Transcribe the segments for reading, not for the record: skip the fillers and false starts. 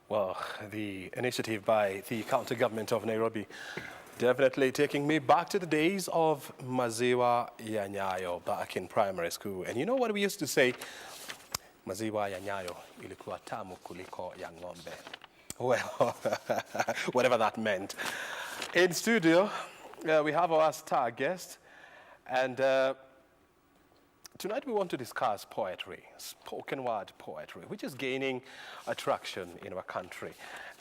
Well, the initiative by the county government of Nairobi definitely taking me back to the days of maziwa ya nyayo back in primary school. And you know what we used to say? Maziwa ya nyayo ilikuwa tamu kuliko ya ng'ombe. Well, whatever that meant. In studio, we have our star guest, and tonight we want to discuss poetry, spoken word poetry, which is gaining attraction in our country.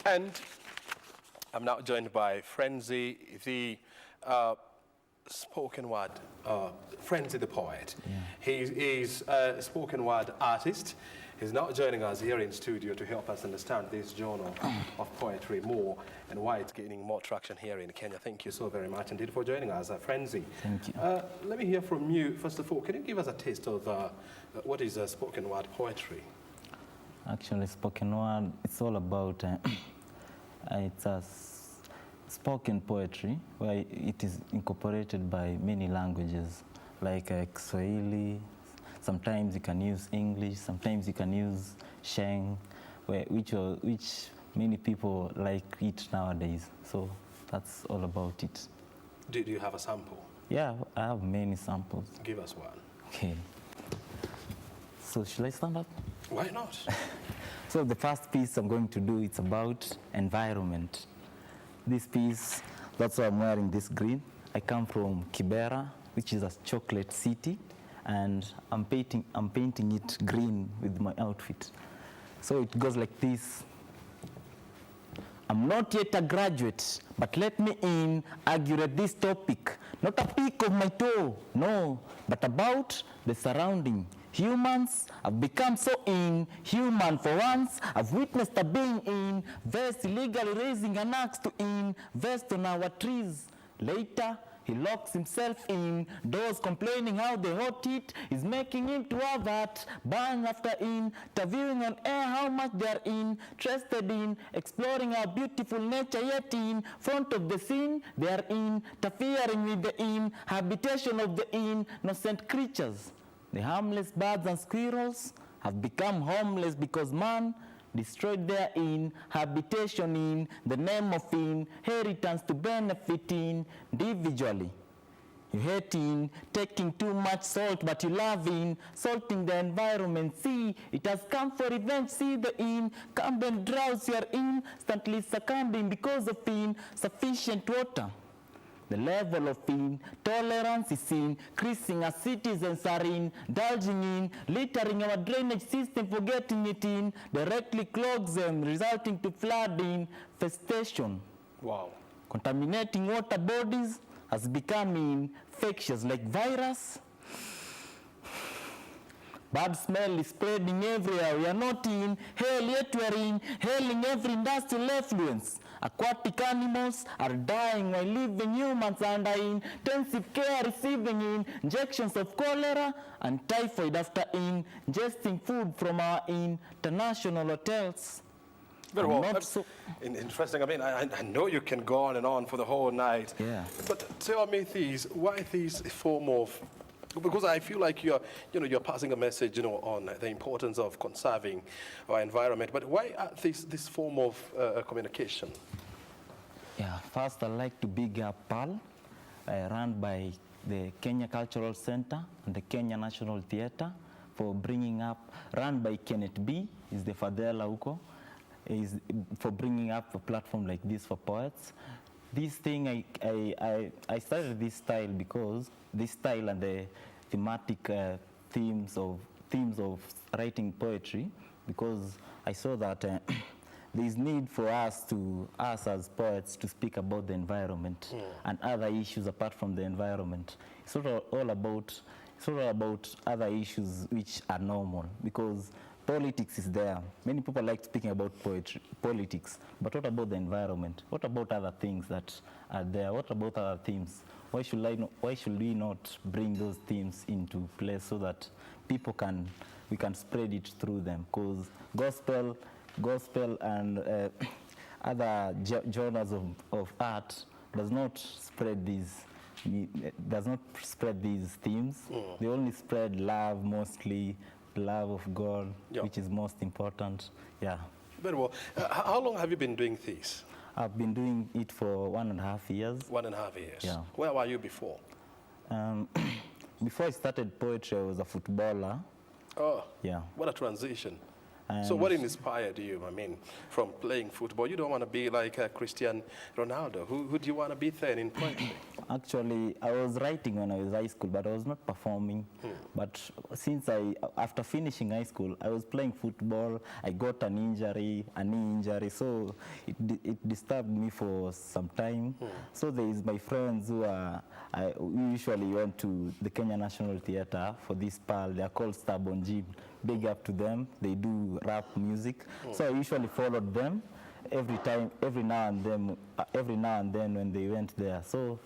And I'm now joined by Frenzy, the spoken word, Frenzy the poet. Yeah. He is a spoken word artist. He's now joining us here in studio to help us understand this genre of poetry more and why it's gaining more traction here in Kenya. Thank you so very much indeed for joining us, Frenzy. Thank you. Let me hear from you. First of all, can you give us a taste of what is spoken word poetry? Actually, spoken word, it's all about, it's a spoken poetry where it is incorporated by many languages, like Swahili. Sometimes you can use English, sometimes you can use Sheng, which many people like it nowadays. So that's all about it. Do you have a sample? Yeah, I have many samples. Give us one. Okay. So should I stand up? Why not? So the first piece I'm going to do, it's about environment. This piece, that's why I'm wearing this green. I come from Kibera, which is a chocolate city, and I'm painting it green with my outfit. So it goes like this. I'm not yet a graduate, but let me argue this topic. Not a peak of my toe, no, but about the surrounding. Humans have become so inhuman for once. I've witnessed a being invest illegally raising an axe to invest on our trees. Later, he locks himself indoors, complaining how the hot heat is making him to have that burn after interviewing on air how much they are interested in exploring our beautiful nature, yet in front of the scene, they are interfering with the inhabitation of the innocent creatures. The harmless birds and squirrels have become homeless because man destroyed their habitation in the name of inheritance to benefit individually. You hate taking too much salt, but you love salting the environment. See, it has come for revenge. See the incumbent droughts, you are instantly succumbing because of insufficient water. The level of intolerance is increasing as citizens are indulging in littering our drainage system, forgetting it directly clogs them, resulting to flood infestation. Wow. Contaminating water bodies has become infectious like virus. Bad smell is spreading everywhere. We are not in hell, yet we are inhaling every industrial effluence. Aquatic animals are dying while living humans are under intensive care, receiving injections of cholera and typhoid after ingesting food from our international hotels. Very well. Interesting. I mean, I know you can go on and on for the whole night. Yeah. But tell me this, why this form of, because I feel like you're passing a message, on the importance of conserving our environment. But why this form of communication? Yeah, first I'd like to big up PAL, run by the Kenya Cultural Center and the Kenya National Theatre for bringing up, run by Kenneth B, is the Fadela Uko, is for bringing up a platform like this for poets. This thing, I started this style because this style and the thematic themes of writing poetry, because I saw that there is need for us as poets to speak about the environment and other issues apart from the environment. It's sort of all about other issues which are normal, because politics is there. Many people like speaking about politics, but what about the environment? What about other things that are there? What about other themes? Why should we not bring those themes into place so that we can spread it through them? Because gospel and other genres of art does not spread these themes. They only spread love, mostly love of God, which is most important. Yeah. Very well. How long have you been doing this? I've been doing it for 1.5 years. 1.5 years. Yeah. Where were you before? Before I started poetry, I was a footballer. Oh, Yeah. what a transition. So And what inspired you, I mean, from playing football? You don't want to be like Cristiano Ronaldo. Who do you want to be then in poetry? actually, I was writing when I was high school, but I was not performing. But since after finishing high school, I was playing football. I got a knee injury, so it disturbed me for some time. So there is my friends who we usually went to the Kenya National Theatre for this PAL. They are called Stubborn Gym. Big up to them. They do rap music. So I usually followed them every now and then when they went there. So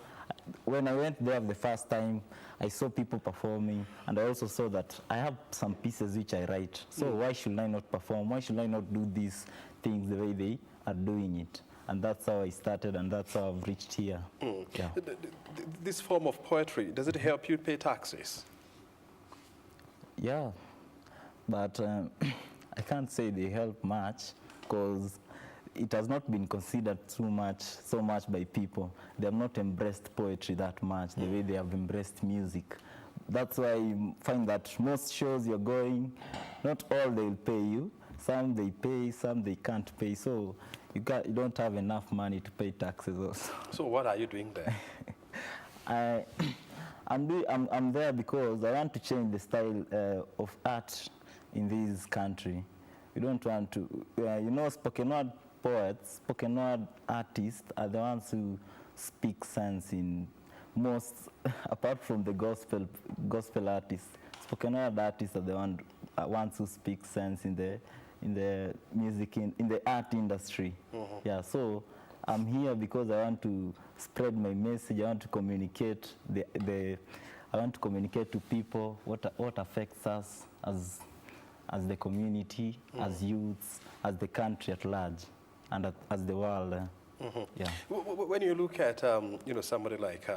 when I went there the first time, I saw people performing, and I also saw that I have some pieces which I write. So why should I not perform? Why should I not do these things the way they are doing it? And that's how I started, and that's how I've reached here. Yeah. This form of poetry, does it help you pay taxes? Yeah, but I can't say they help much because it has not been considered so much by people. They have not embraced poetry that much the way they have embraced music. That's why you find that most shows you're going, not all they'll pay you. Some they pay, some they can't pay. So you don't have enough money to pay taxes also. So what are you doing there? I'm there because I want to change the style of art in this country. We don't want to, spoken word poets, spoken word artists are the ones who speak sense in most, apart from the gospel artists. Spoken word artists are the ones who speak sense in the music, in the art industry. Yeah, so I'm here because I want to spread my message. I want to communicate I want to communicate to people what affects us as the community, as youths, as the country at large, and as the world. Yeah. When you look at somebody like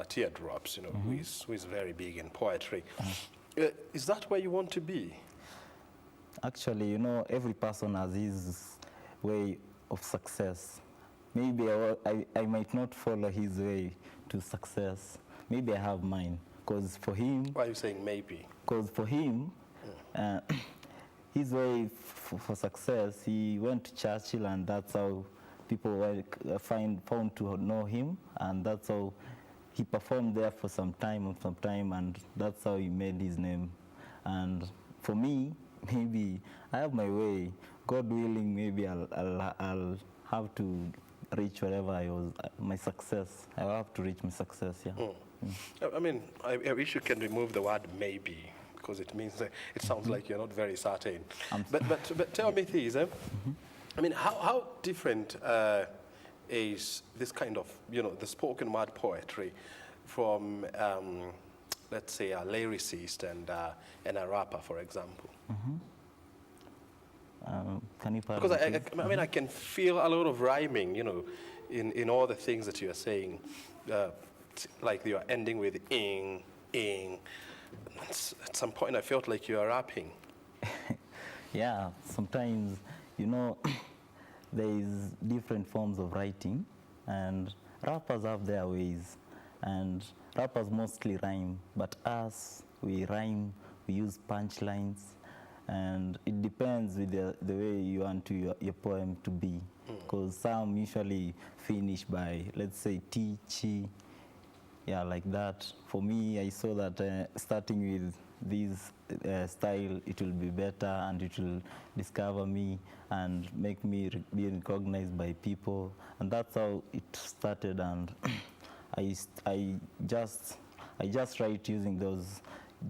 Teardrops, who is very big in poetry, is that where you want to be? Actually, every person has his way of success. Maybe I might not follow his way to success. Maybe I have mine. Because for him... Why are you saying maybe? Because for him, his way for success, he went to Churchill, and that's how people found to know him, and that's how he performed there for some time, and that's how he made his name. And for me, maybe I have my way. God willing, maybe I'll have to reach wherever my success. I'll have to reach my success, yeah. I mean, I wish you can remove the word maybe, because it means it sounds like you're not very certain. But tell me this, I mean, how different is this kind of, the spoken word poetry from, let's say, a lyricist and a rapper, for example? Can you because I mean, I can feel a lot of rhyming, in all the things that you are saying. Like you are ending with ing. At some point, I felt like you are rapping. Yeah, sometimes, there is different forms of writing, and rappers have their ways, and rappers mostly rhyme, but us, we rhyme, we use punchlines, and it depends with the way you want your poem to be, because some usually finish by, let's say, T, chi, yeah, like that. For me, I saw that starting with this style, it will be better, and it will discover me and make me be recognized by people, and that's how it started. And I just write using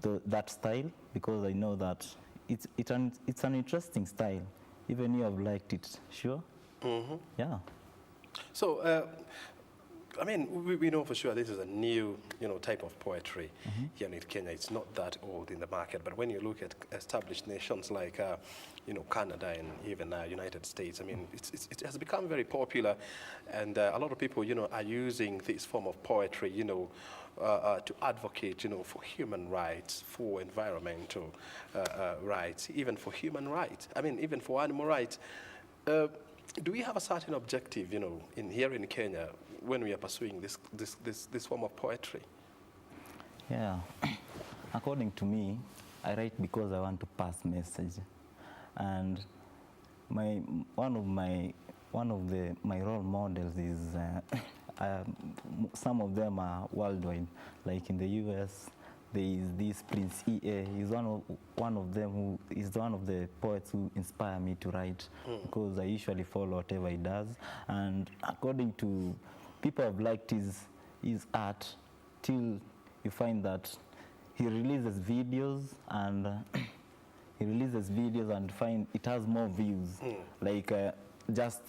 that style because I know that it's an interesting style. Even you have liked it, sure? Yeah. So I mean, we know for sure this is a new, type of poetry here in Kenya. It's not that old in the market, but when you look at established nations like, Canada and even United States, I mean, it has become very popular, and a lot of people, are using this form of poetry, to advocate, for human rights, for environmental rights, even for human rights. I mean, even for animal rights. Do we have a certain objective, here in Kenya when we are pursuing this form of poetry? Yeah, according to me, I write because I want to pass message, and one of my role models is some of them are worldwide, like in the U.S. There is this Prince E.A. He's one of them who is one of the poets who inspire me to write, because I usually follow whatever he does. And according to people have liked his art till you find that he releases videos and find it has more views, like just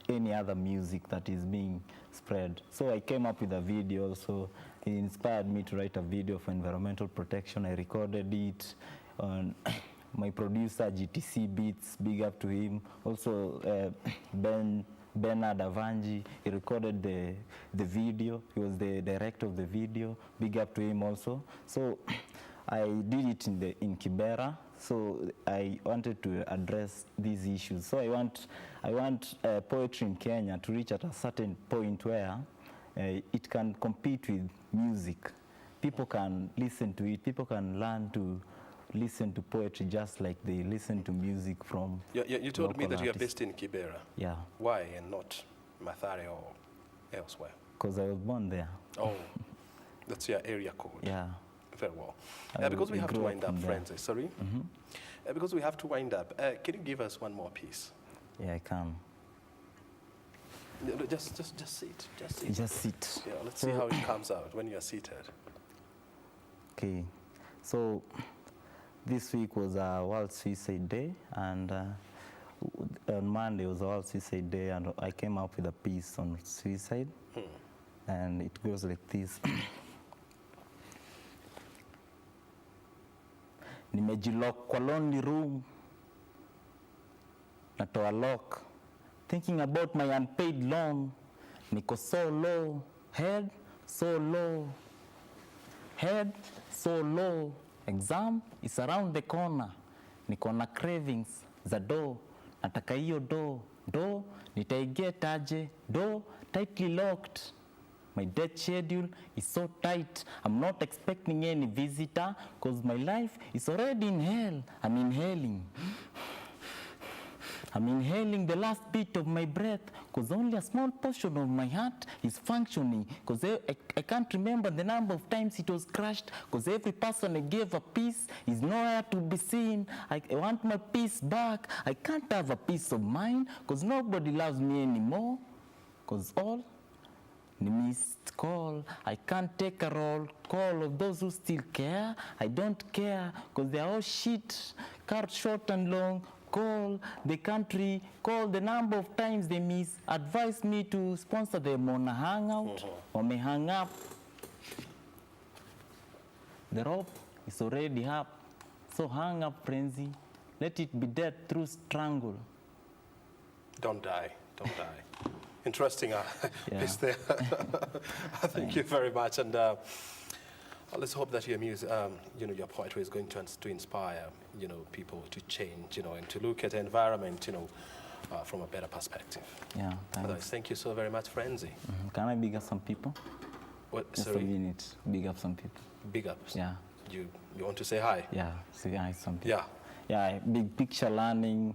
any other music that is being spread. So I came up with a video, so he inspired me to write a video for environmental protection. I recorded it on my producer, GTC Beats, big up to him. Also, Bernard Avanji, he recorded the video. He was the director of the video, big up to him also. So I did it in Kibera. So I wanted to address these issues. So I want poetry in Kenya to reach at a certain point where it can compete with music. People can listen to it. People can learn to listen to poetry just like they listen to music from. You told me that you are based in Kibera. Yeah. Why and not Mathare or elsewhere? Because I was born there. Oh, that's your area code. Yeah. Very well. Because we have to wind up, friends. Sorry? Because we have to wind up, can you give us one more piece? Yeah, I can. Just sit. Just sit. Yeah, let's see how it comes out when you're seated. Okay. So this week was a World Suicide Day, and on Monday was a World Suicide Day, and I came up with a piece on suicide, and it goes like this. Nimejilock kwa lonely room, natoa lock, thinking about my unpaid loan. Niko so low, head so low, exam is around the corner. Niko na cravings za do, nataka hiyo do, nitaiget aje, do, tightly locked. My death schedule is so tight. I'm not expecting any visitor because my life is already in hell. I'm inhaling the last bit of my breath because only a small portion of my heart is functioning, because I can't remember the number of times it was crushed, because every person I gave a piece is nowhere to be seen. I want my peace back. I can't have a peace of mind because nobody loves me anymore, because all missed call. I can't take a roll call of those who still care. I don't care because they are all shit. Cut short and long. Call the country. Call the number of times they miss. Advise me to sponsor them on a hangout or may hang up. The rope is already up. So hang up, frenzy. Let it be death through strangle. Don't die. Interesting piece there. Thank you very much, and let's hope that your music, your poetry is going to inspire, people to change, and to look at the environment, from a better perspective. Yeah, thanks. Otherwise, thank you so very much, Frenzy. Can I big up some people? What? Just sorry? a minute. Big up some people. Big ups. Yeah. You want to say hi? Yeah. Say hi some people. Yeah. Yeah. Big Picture Learning.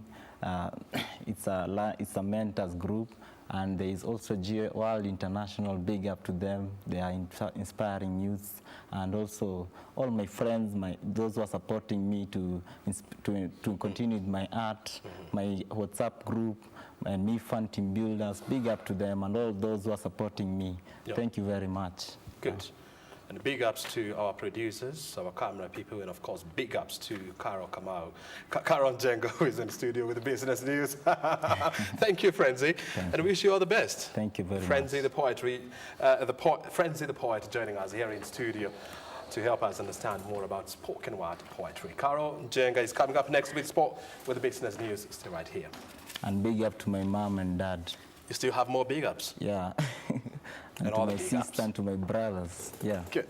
It's a mentors group. And there is also World International, big up to them. They are inspiring youth. And also all my friends, those who are supporting me to continue with my art, my WhatsApp group, my Me Fun Team Builders, big up to them and all those who are supporting me. Yep. Thank you very much. Good. And big ups to our producers, our camera people, and of course, big ups to Carol Kamau. Carol Njenga, who is in the studio with the business news. Thank you, Frenzy, and wish you all the best. Thank you very Frenzy, much. the poetry, Frenzy the poet joining us here in studio to help us understand more about spoken word poetry. Carol Njenga is coming up next with sport with the business news. Stay right here. And big up to my mom and dad. You still have more big ups? Yeah. And to all the my big sister ups. and to my brothers. Yeah. Good.